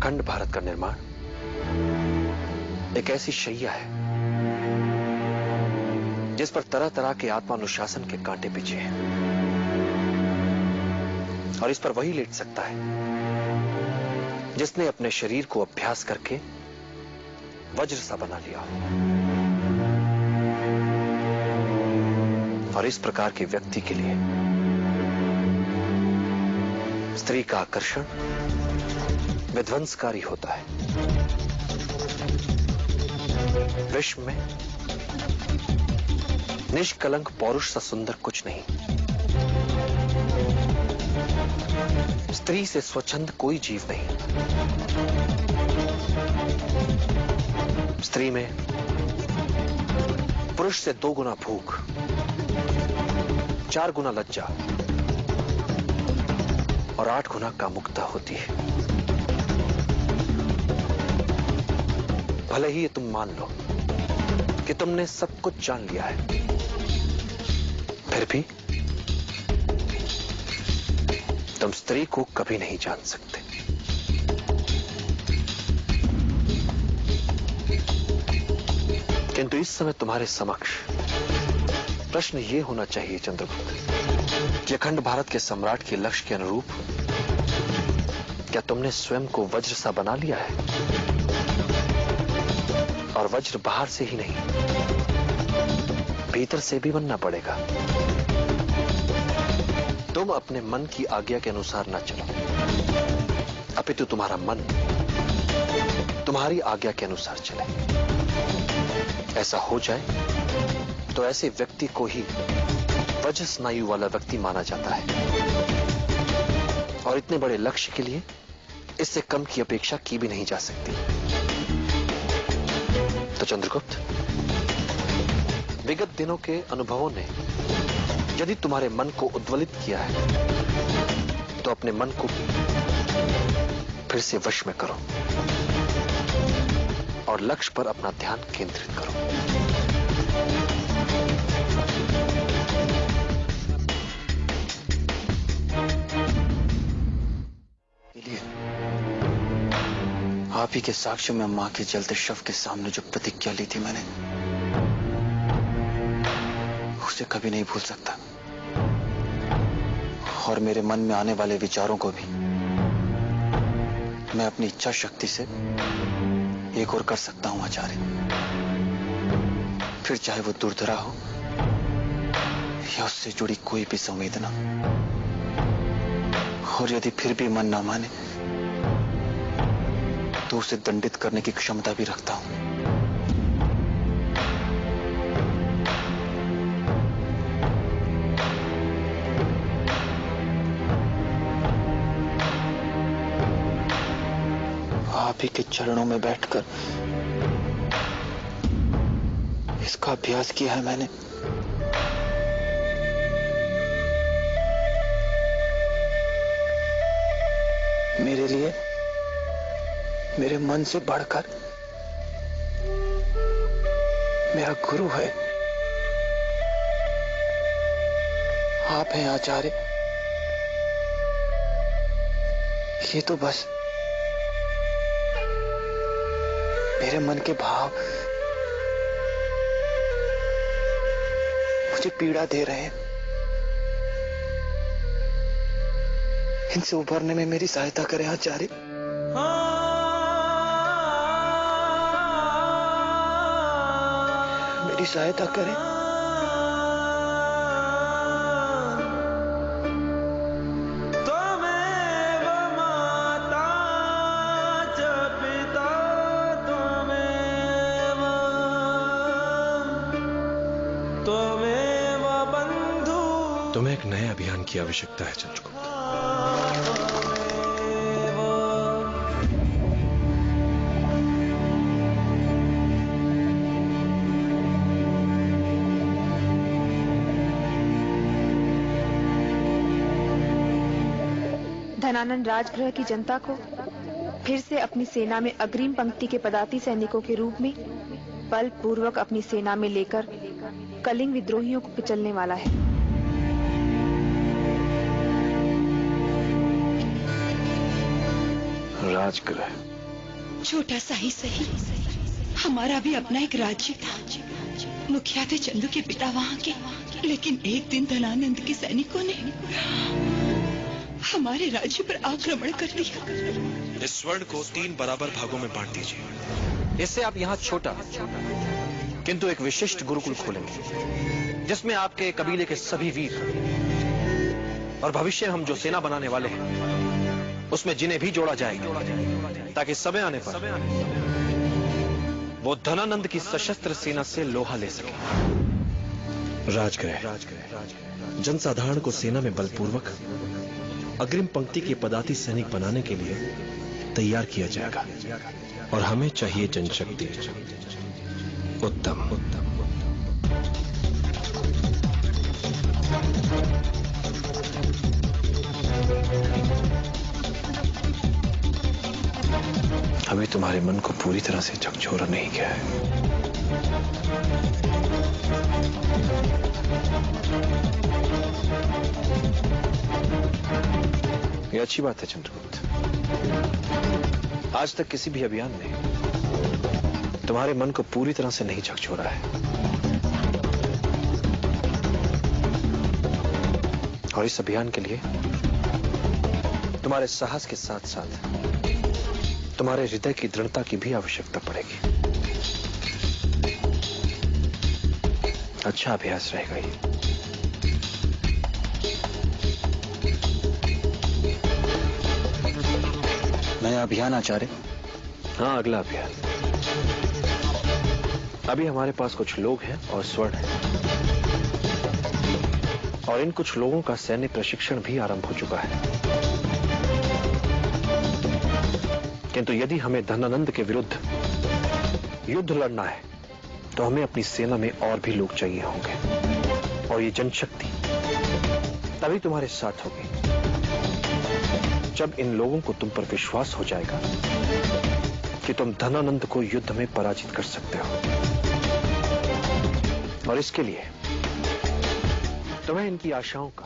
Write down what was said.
अखंड भारत का निर्माण एक ऐसी शैया है जिस पर तरह तरह के आत्मानुशासन के कांटे बिछे हैं, और इस पर वही लेट सकता है जिसने अपने शरीर को अभ्यास करके वज्र सा बना लिया हो। और इस प्रकार के व्यक्ति के लिए स्त्री का आकर्षण विध्वंसकारी होता है। विश्व में निष्कलंक पौरुष सा सुंदर कुछ नहीं। स्त्री से स्वच्छंद कोई जीव नहीं। स्त्री में पुरुष से 2 गुना भूख, 4 गुना लज्जा और 8 गुना कामुकता होती है। भले ही ये तुम मान लो कि तुमने सब कुछ जान लिया है, फिर भी तुम स्त्री को कभी नहीं जान सकते। किंतु इस समय तुम्हारे समक्ष प्रश्न यह होना चाहिए चंद्रगुप्त कि अखंड भारत के सम्राट के लक्ष्य के अनुरूप क्या तुमने स्वयं को वज्र सा बना लिया है? और वज्र बाहर से ही नहीं, भीतर से भी बनना पड़ेगा। तुम अपने मन की आज्ञा के अनुसार न चलो, अपितु तुम्हारा मन तुम्हारी आज्ञा के अनुसार चले। ऐसा हो जाए तो ऐसे व्यक्ति को ही वज्र स्नायु वाला व्यक्ति माना जाता है, और इतने बड़े लक्ष्य के लिए इससे कम की अपेक्षा की भी नहीं जा सकती। तो चंद्रगुप्त, विगत दिनों के अनुभवों ने यदि तुम्हारे मन को उद्वेलित किया है तो अपने मन को फिर से वश में करो और लक्ष्य पर अपना ध्यान केंद्रित करो। आप ही के साक्ष्य में मां के जलते शव के सामने जो प्रतिज्ञा ली थी मैंने, उसे कभी नहीं भूल सकता। और मेरे मन में आने वाले विचारों को भी मैं अपनी इच्छा शक्ति से एक और कर सकता हूं आचार्य। फिर चाहे वो दुर्धरा हो या उससे जुड़ी कोई भी संवेदना। और यदि फिर भी मन ना माने तो उसे दंडित करने की क्षमता भी रखता हूं। आप ही के चरणों में बैठकर इसका अभ्यास किया है मैंने। मेरे लिए मेरे मन से बढ़कर मेरा गुरु है, आप हैं आचार्य। ये तो बस मेरे मन के भाव मुझे पीड़ा दे रहे हैं। इनसे उभरने में मेरी सहायता करें आचार्य। मेरी सहायता करें। तुम्हें एक नए अभियान की आवश्यकता है चंद्रगुप्त। धनानंद राजगृह की जनता को फिर से अपनी सेना में अग्रिम पंक्ति के पदाती सैनिकों के रूप में बलपूर्वक अपनी सेना में लेकर कलिंग विद्रोहियों को कुचलने वाला है। राजगृह छोटा सा ही सही, हमारा भी अपना एक राज्य था। मुखिया थे चंदू के पिता वहाँ के, लेकिन एक दिन धनानंद के सैनिकों ने हमारे राज्य पर आक्रमण कर दिया। इस स्वर्ण को 3 बराबर भागों में बांट दीजिए। इससे आप यहाँ छोटा किंतु एक विशिष्ट गुरुकुल खोलेंगे, जिसमें आपके कबीले के सभी वीर और भविष्य में हम जो सेना बनाने वाले हैं उसमें जिन्हें भी जोड़ा जाएगा, ताकि समय आने पर वो धनानंद की सशस्त्र सेना से लोहा ले सके। राजगृह जनसाधारण को सेना में बलपूर्वक अग्रिम पंक्ति के पदाति सैनिक बनाने के लिए तैयार किया जाएगा, और हमें चाहिए जनशक्ति। उत्तम। अभी तुम्हारे मन को पूरी तरह से झकझोरा नहीं किया है। ये अच्छी बात है चंद्रगुप्त। आज तक किसी भी अभियान ने तुम्हारे मन को पूरी तरह से नहीं झकझोरा है, और इस अभियान के लिए तुम्हारे साहस के साथ साथ तुम्हारे हृदय की दृढ़ता की भी आवश्यकता पड़ेगी। अच्छा अभ्यास रहेगा ये। नया अभियान आचार्य? हाँ, अगला अभियान। अभी हमारे पास कुछ लोग हैं और स्वर्ण है, और इन कुछ लोगों का सैन्य प्रशिक्षण भी आरंभ हो चुका है। किंतु यदि हमें धनानंद के विरुद्ध युद्ध लड़ना है तो हमें अपनी सेना में और भी लोग चाहिए होंगे, और ये जनशक्ति तभी तुम्हारे साथ होगी जब इन लोगों को तुम पर विश्वास हो जाएगा कि तुम धनानंद को युद्ध में पराजित कर सकते हो। और इसके लिए तुम्हें इनकी आशाओं का